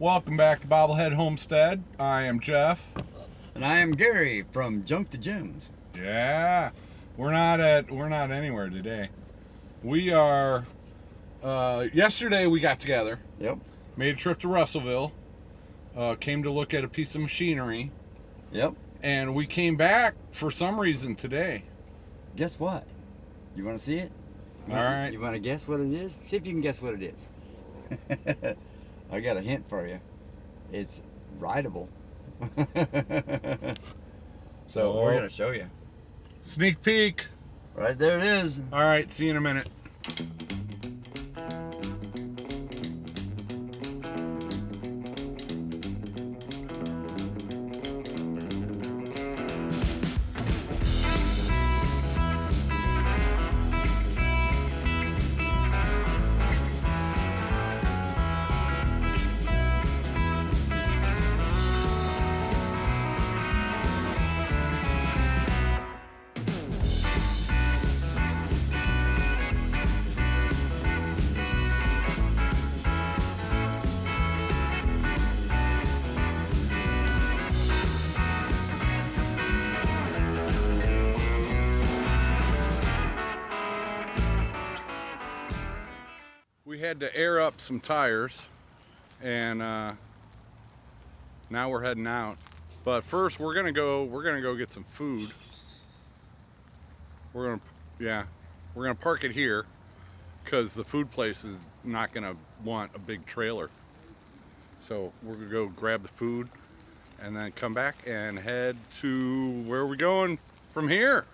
Welcome back to Bobblehead Homestead. I am Jeff. And I am Gary from Junk to Gems. Yeah, we're not anywhere today. We are. Yesterday we got together. Yep. Made a trip to Russellville. Came to look at a piece of machinery. Yep. And we came back for some reason today. Guess what? You want to see it? All right. You want to guess what it is? See if you can guess what it is. I got a hint for you. It's rideable. So we're going to show you. Sneak peek. Right there it is. All right, see you in a minute. We had to air up some tires, and now we're heading out. But first, we're gonna go get some food. We're gonna park it here because the food place is not gonna want a big trailer. So we're gonna go grab the food, and then come back and head to where are we going from here.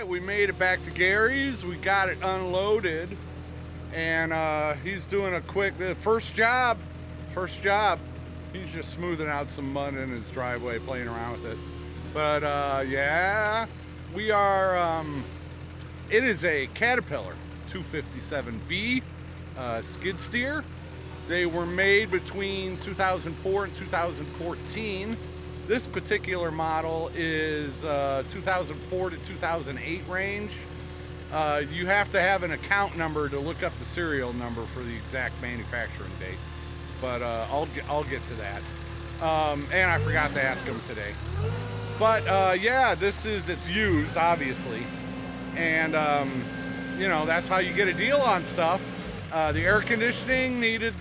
We made it back to Gary's. We got it unloaded, and he's doing a quick first job. He's just smoothing out some mud in his driveway, playing around with it. But yeah, we are. It is a Caterpillar 257B skid steer. They were made between 2004 and 2014. This particular model is 2004 to 2008 range. You have to have an account number to look up the serial number for the exact manufacturing date, but I'll get to that. And I forgot to ask him today. But yeah, it's used, obviously, and you know, that's how you get a deal on stuff. The air conditioning needs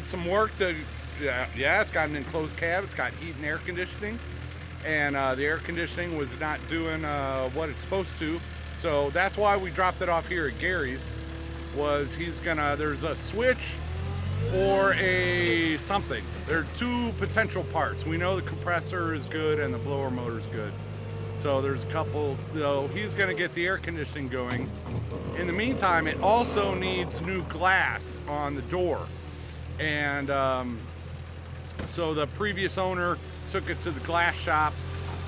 some work to Yeah, it's got an enclosed cab. It's got heat and air conditioning, and the air conditioning was not doing what it's supposed to. So that's why we dropped it off here at Gary's. There's a switch or a something. There are two potential parts. We know the compressor is good and the blower motor is good. So there's a couple, though. He's gonna get the air conditioning going. In the meantime, it also needs new glass on the door. And so the previous owner took it to the glass shop,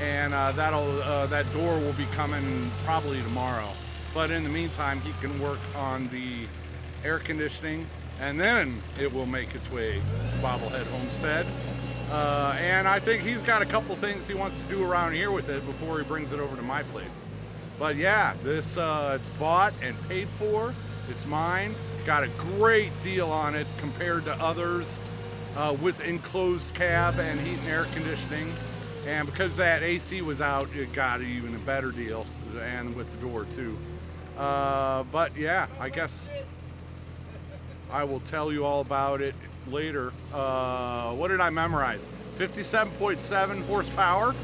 and that door will be coming probably tomorrow. But in the meantime, he can work on the air conditioning, and then it will make its way to Bobblehead Homestead. And I think he's got a couple things he wants to do around here with it before he brings it over to my place. But yeah, this it's bought and paid for. It's mine. Got a great deal on it compared to others with enclosed cab and heat and air conditioning. And because that AC was out, it got even a better deal, and with the door too. But yeah, I guess I will tell you all about it later. What did I memorize? 57.7 horsepower,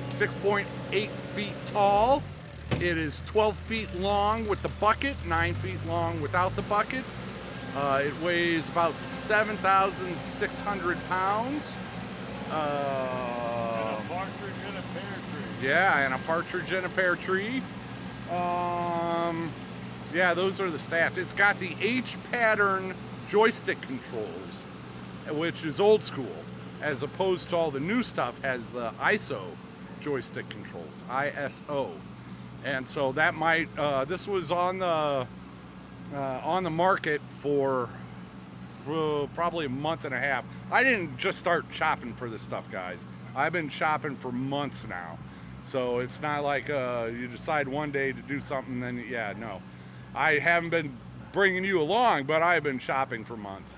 6.8 feet tall. It is 12 feet long with the bucket, 9 feet long without the bucket. It weighs about 7,600 pounds. And a partridge in a pear tree. Yeah, and a partridge in a pear tree. Yeah, those are the stats. It's got the H pattern joystick controls, which is old school, as opposed to all the new stuff has the ISO joystick controls, ISO. And so that might, this was on the market for probably a month and a half. I didn't just start shopping for this stuff, guys. I've been shopping for months now. So it's not like you decide one day to do something, then yeah, no. I haven't been bringing you along, but I've been shopping for months.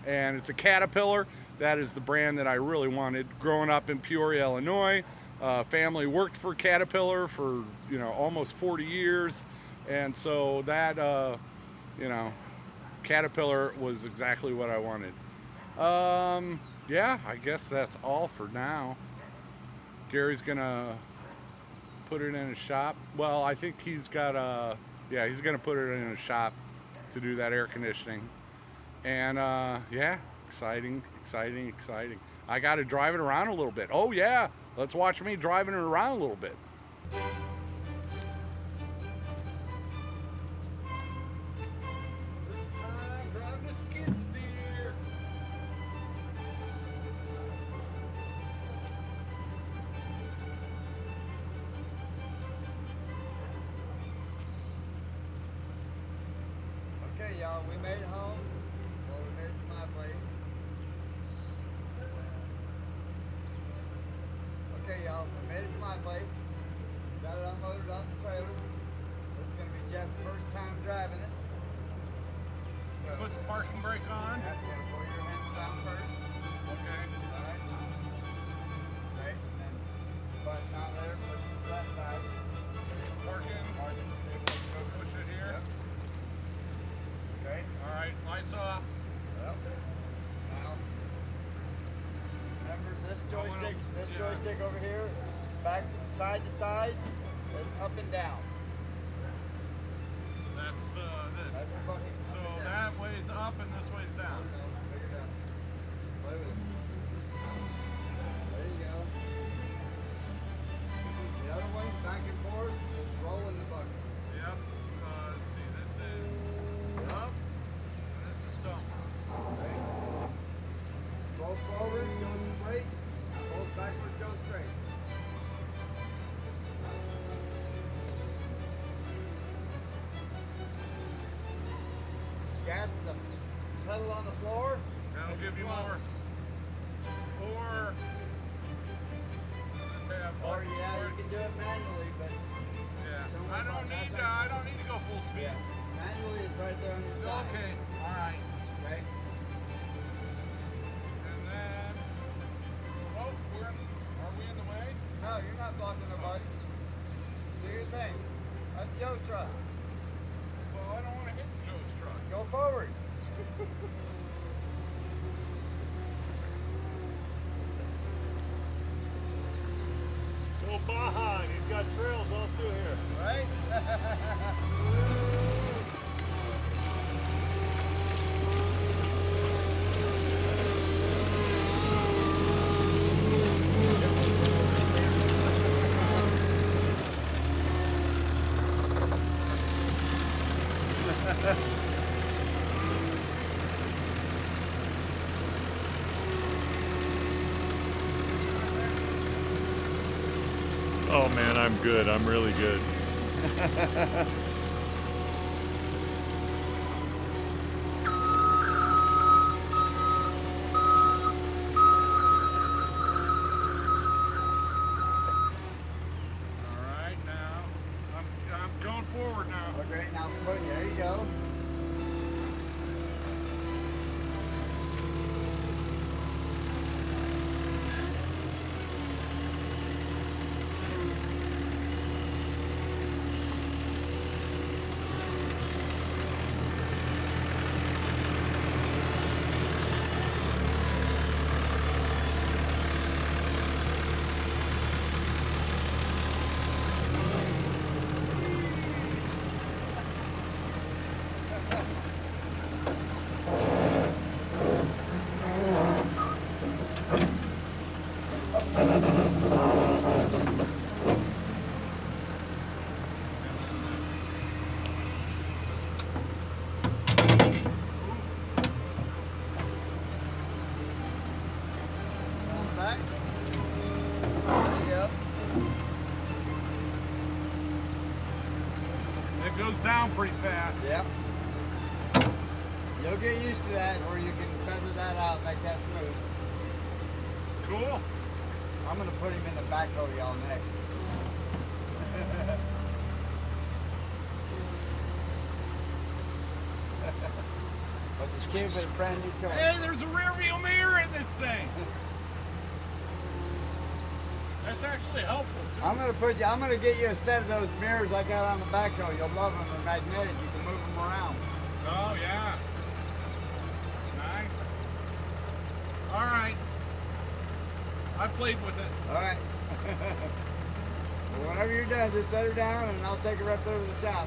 And it's a Caterpillar. That is the brand that I really wanted. Growing up in Peoria, Illinois, family worked for Caterpillar for, almost 40 years. And so that, Caterpillar was exactly what I wanted. Yeah, I guess that's all for now. Gary's gonna put it in a shop. Well, I think he's got he's gonna put it in a shop to do that air conditioning. And yeah, exciting. I got to drive it around a little bit. Oh yeah, let's watch me driving it around a little bit. Driving the skid steer. Okay, y'all, we made it home. Well, we made it to my place. Okay, y'all, we made it to my place. Got it unloaded on the trailer. This is going to be Jeff's first time driving it. So, Put the parking brake on. you have to pull your hands down first. Okay. Alright. Okay, and then button on there, push it to that side. Parking. Parking, see if we can go Push it here. Yep. Okay. All right. Lights off. Yep. Now, remember this joystick, yeah. joystick over here, back side to side, is up and down. That's That's this. the bucket. So Up and down. that way's up and this way's down. No, figure it out. Play with it. There you go. The other one, back and forth, is rolling the bucket. Yep. Let's see. This is up. And this is down. Okay. Roll forward, go straight. Roll backwards, go straight. Gas the pedal on the floor. That'll give you more. Or does this have Or buttons yeah, for you it? can do it manually, but Yeah. I don't need to go full speed. manually is right there on your side. Okay. All right. Okay. And then, are we in the way? No, you're not blocking nobody. Do your thing. That's Joe's truck. Well, I don't want to hit Joe's truck. Go forward. Baja, and he's got trails all through here. Right? Oh man, I'm good. I'm really good. All right, now I'm going forward now. Okay, now there you go. Back. There you go. It goes down pretty fast. Yep. You'll get used to that where you can feather that out, make that smooth. Cool. I'm gonna put him in the backhoe, y'all, next. But just give it a brand new toy. Hey, there's a rear view mirror in this thing. That's actually helpful too. I'm gonna get you a set of those mirrors I got on the backhoe. You'll love them. They're magnetic. You can move them around. Oh yeah. Nice. All right. I played with it. All right. Well, whenever you're done, just set her down and I'll take her up there to the shop.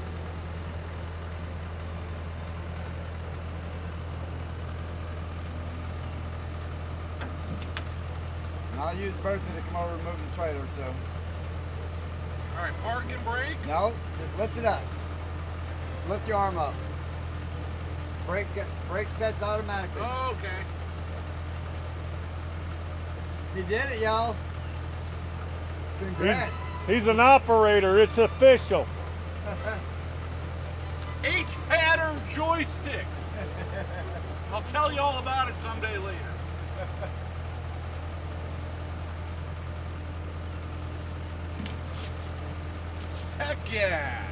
And I'll use Bertha to come over and move the trailer, so. All right, park and brake. No, just lift it up. Just lift your arm up. Brake sets automatically. Oh, okay. You did it, y'all. Congrats. He's an operator. It's official. H-pattern joysticks. I'll tell you all about it someday later. Heck yeah!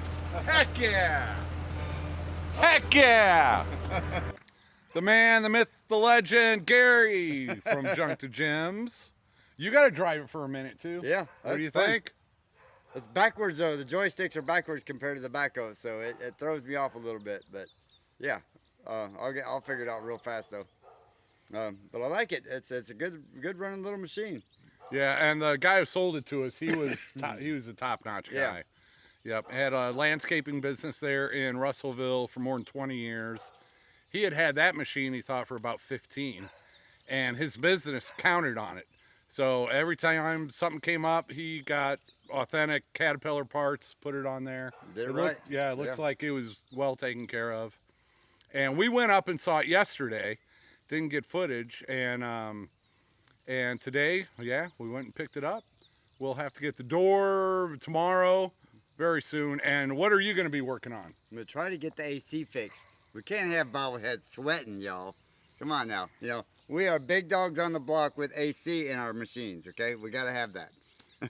Heck yeah! Heck yeah! The man, the myth, the legend, Gary from Junk to Gems. You got to drive it for a minute too. Yeah. What do you fun. think? It's backwards though. The joysticks are backwards compared to the backhoe, so it throws me off a little bit. But yeah, I'll figure it out real fast though. But I like it. It's a good running little machine. Yeah, and the guy who sold it to us, he was a top-notch guy. Yeah. Yep, had a landscaping business there in Russellville for more than 20 years. He had that machine, he thought, for about 15, and his business counted on it. So every time something came up, he got authentic Caterpillar parts, put it on there. Did it looked, right. Yeah, it looks like it was well taken care of. And we went up and saw it yesterday. Didn't get footage, and today, yeah, we went and picked it up. We'll have to get the door tomorrow, very soon. And what are you going to be working on? I'm gonna try to get the AC fixed. We can't have bobbleheads sweating, y'all. Come on now. You know, we are big dogs on the block with AC in our machines, okay? We gotta have that.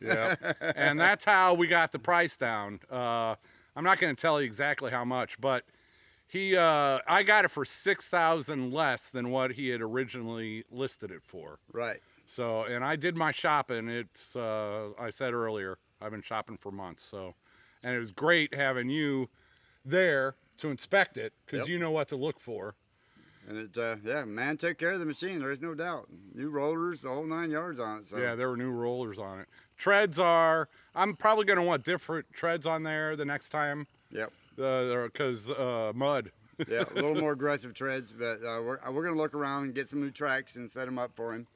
Yeah, and that's how we got the price down. I'm not going to tell you exactly how much, but I got it for $6,000 less than what he had originally listed it for. Right. So, and I did my shopping. It's I said earlier, I've been shopping for months. So, and it was great having you there to inspect it because Yep. you know what to look for. And it, yeah, man took care of the machine. There's no doubt. New rollers, the whole 9 yards on it. So Yeah, there were new rollers on it. Treads are, I'm probably going to want different treads on there the next time. Yep. Because mud. Yeah, a little more aggressive treads, but we're going to look around and get some new tracks and set them up for him.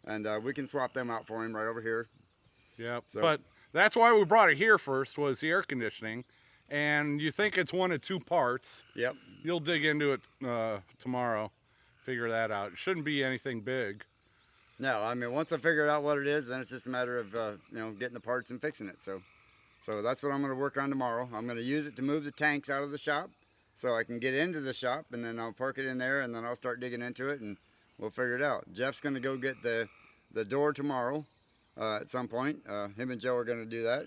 And we can swap them out for him right over here. Yep. So, but that's why we brought it here first, was the air conditioning. And you think it's 1 of 2 parts. yep. You'll dig into it tomorrow, figure that out. It shouldn't be anything big. No, I mean, once I figure out what it is, then it's just a matter of, you know, getting the parts and fixing it. So that's what I'm going to work on tomorrow. I'm going to use it to move the tanks out of the shop so I can get into the shop, and then I'll park it in there, and then I'll start digging into it, and we'll figure it out. Jeff's going to go get the door tomorrow at some point. Him and Joe are going to do that,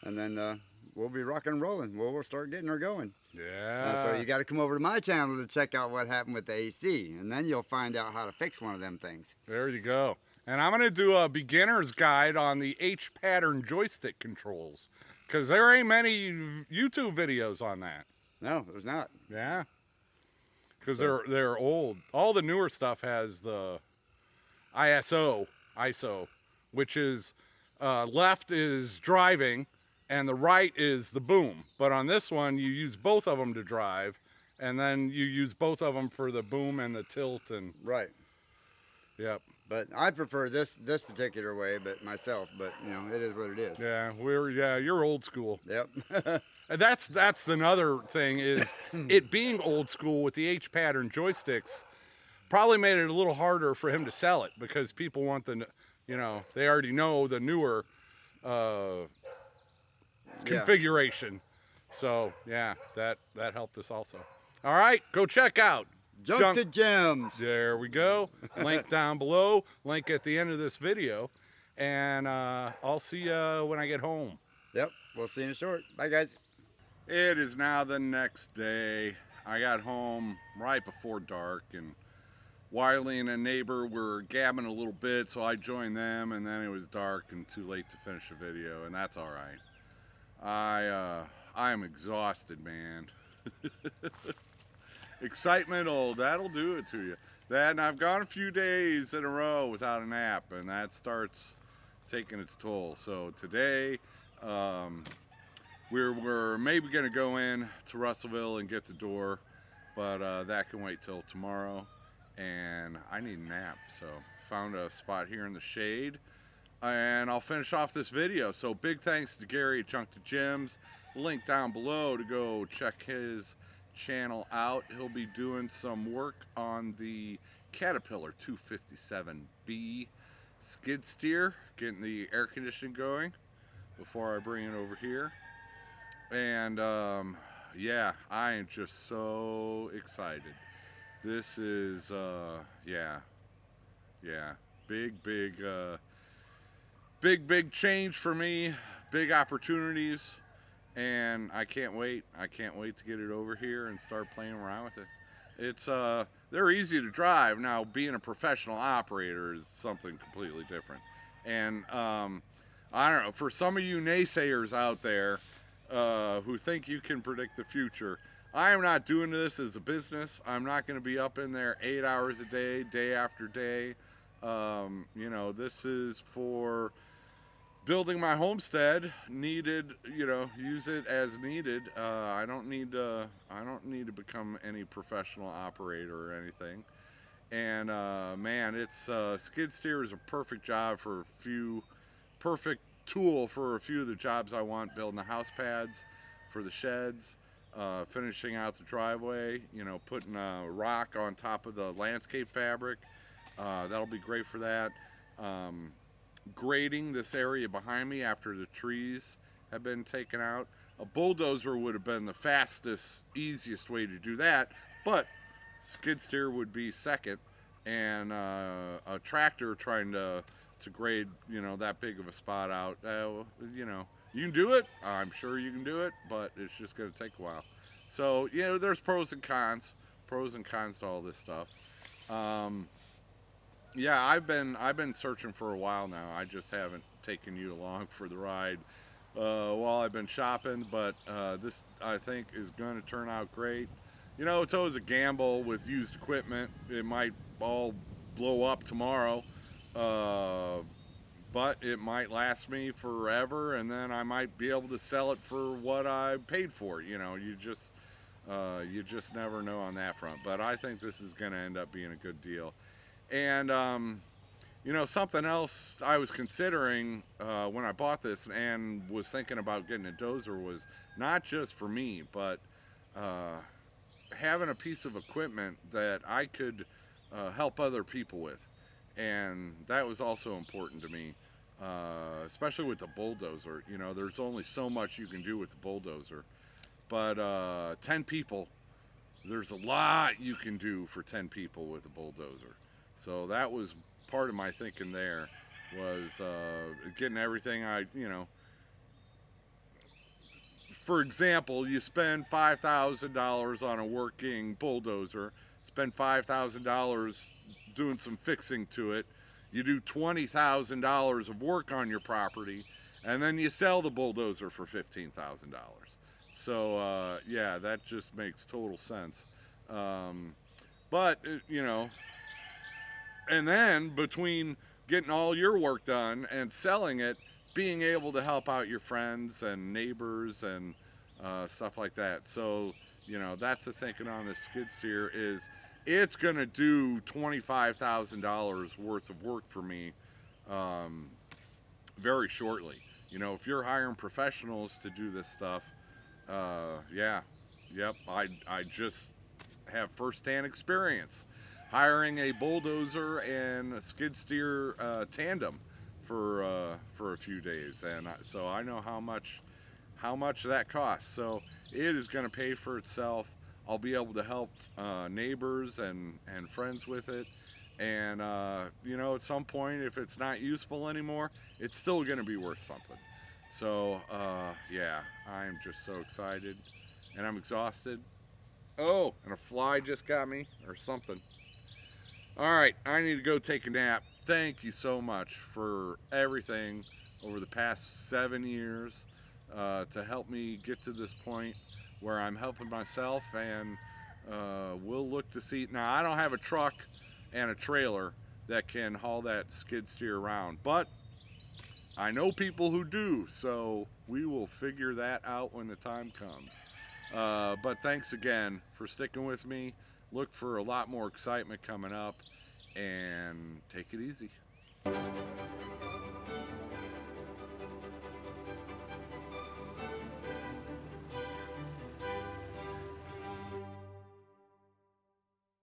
and then we'll be rocking and rolling. We'll start getting her going. Yeah. So you got to come over to my channel to check out what happened with the AC, and then you'll find out how to fix one of them things. There you go. And I'm going to do a beginner's guide on the H-pattern joystick controls, because there ain't many YouTube videos on that. No, there's not. Yeah. Because they're old. All the newer stuff has the ISO, which is left is driving and the right is the boom. But on this one, you use both of them to drive, and then you use both of them for the boom and the tilt. And Right. yep. But I prefer this particular way, but myself. But you know, it is what it is. Yeah, you're old school. Yep. And that's another thing is it being old school with the H-pattern joysticks probably made it a little harder for him to sell it, because people want they already know the newer configuration. So yeah, that helped us also. All right, go check out Junk to Gems. There we go. Link down below. Link at the end of this video, and I'll see you when I get home. Yep. We'll see you in a short. Bye, guys. It is now the next day. I got home right before dark, and Wiley and a neighbor were gabbing a little bit, so I joined them, and then it was dark and too late to finish the video, and that's all right. I am exhausted, man. Excitement, that'll do it to you. And I've gone a few days in a row without a nap, and that starts taking its toll. So today, we're maybe going to go in to Russellville and get the door, but that can wait till tomorrow, and I need a nap. So found a spot here in the shade, and I'll finish off this video. So big thanks to Gary at Junk to Gems. Link down below to go check his channel out. He'll be doing some work on the Caterpillar 257B skid steer, getting the air conditioning going before I bring it over here. And yeah, I am just so excited. This is big change for me, big opportunities, and I can't wait to get it over here and start playing around with it. It's they're easy to drive. Now, being a professional operator is something completely different. And I don't know, for some of you naysayers out there who think you can predict the future, I am not doing this as a business. I'm not going to be up in there 8 hours a day, day after day. You know, this is for building my homestead. Needed, you know, use it as needed. I don't need to become any professional operator or anything. And man, it's skid steer is a perfect job for perfect tool for a few of the jobs I want: building the house pads for the sheds, finishing out the driveway, you know, putting a rock on top of the landscape fabric. That'll be great for that. Grading this area behind me after the trees have been taken out. A bulldozer would have been the fastest, easiest way to do that, but skid steer would be second, and a tractor trying to grade, you know, that big of a spot out, you know, you can do it. I'm sure you can do it, but it's just going to take a while. So, you know, there's pros and cons to all this stuff. Yeah, I've been searching for a while now. I just haven't taken you along for the ride while I've been shopping, but this, I think, is going to turn out great. you know, it's always a gamble with used equipment. It might all blow up tomorrow, but it might last me forever, and then I might be able to sell it for what I paid for it. You know, you just never know on that front. But I think this is going to end up being a good deal. And you know, something else I was considering when I bought this and was thinking about getting a dozer was not just for me, but having a piece of equipment that I could help other people with. And that was also important to me, especially with the bulldozer. You know, there's only so much you can do with the bulldozer. But 10 people, there's a lot you can do for 10 people with a bulldozer. So that was part of my thinking there, was getting everything you know, for example, you spend $5,000 on a working bulldozer, spend $5,000 doing some fixing to it, you do $20,000 of work on your property, and then you sell the bulldozer for $15,000. So yeah, that just makes total sense. But you know, and then between getting all your work done and selling it, being able to help out your friends and neighbors and stuff like that. So, you know, that's the thinking on this skid steer, is it's going to do $25,000 worth of work for me very shortly. You know, if you're hiring professionals to do this stuff, yeah, yep, I just have firsthand experience hiring a bulldozer and a skid steer tandem for a few days, and so I know how much that costs. So it is going to pay for itself. I'll be able to help neighbors and friends with it, and you know, at some point, if it's not useful anymore, it's still going to be worth something. So yeah, I'm just so excited, and I'm exhausted. Oh, and a fly just got me, or something. All right, I need to go take a nap. Thank you so much for everything over the past 7 years to help me get to this point where I'm helping myself, and we'll look to see. Now, I don't have a truck and a trailer that can haul that skid steer around, but I know people who do, so we will figure that out when the time comes. But thanks again for sticking with me. Look for a lot more excitement coming up, and take it easy.